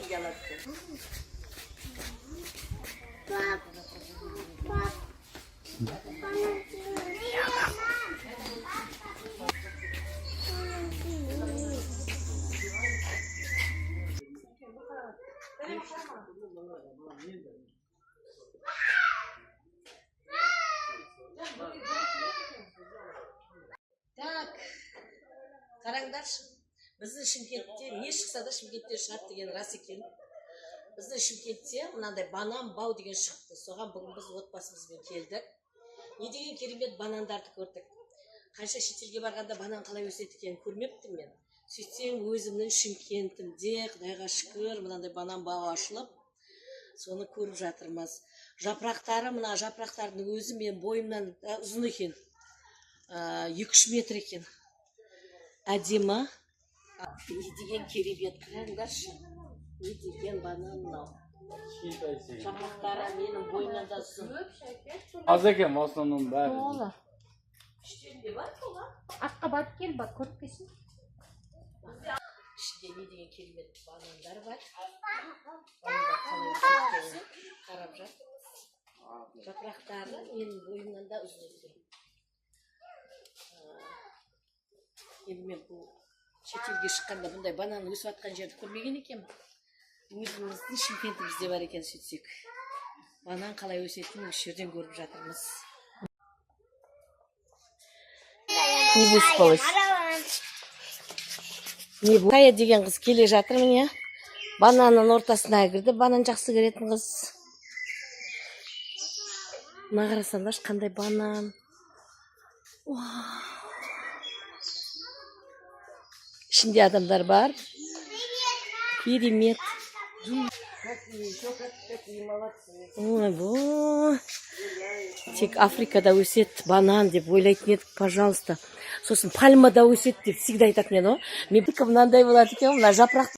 бізге алады екен. Так, қараңдаршы. Біздің Шымкентте не шықса да Шымкентте шығады деген рас екен. Біздің Шымкентте мынандай банан бау деген шықты. Соған бүгін біз отбасымызбен келдік. Не деген керемет банандарды көрдік. Қанша шетелге барғанда банан қалай өседі екенін көрмеппін мен. Сөйтсем өзімнің Шымкентімде Құдайға шүкір мынандай банан бау ашылып, соны көріп жатырмыз. Жапырақтары, мына жапырақтардың өзі мен бойымнан ұзын екен. 2-3 метр екен. Әдемі. Не деген керемет, қараңдаршы. Не деген банан мынау. Жапырақтары менің бойымнан да ұзын. Az ekan в основном бәрі. Тола. Іштерінде бар тола? Артқа барып кел, бak көріп келсін. Ішінде не деген керемет банандар бар. Банандар қалай өсеткенін қарап жатырмыз. Жапырақтары менің бойымнан да ұзын екен. Енді мен бұл шетелге шыққанда бұндай банан өсіп жатқан жерді көрмеген екенмін. Өзіміздің Шымкентімізде бар екен сөйтсек. Банан қалай өсетінін осы жерден көріп жатырмыз. Не выспалась. Кая деген қыз келе жатыр міне. Бананның ортасына кірді. Банан жақсы көретін қыз. Мына қарасаңдаршы қандай банан. Ішінде адамдар бар. Керемет. Ой, во. Тек Африкада өсет банан деп ойлайтын едік, пожалуйста. Сосын пальмада өсет деп всегда айтатын еді. Мен мынандай болады екен, мына жапырақ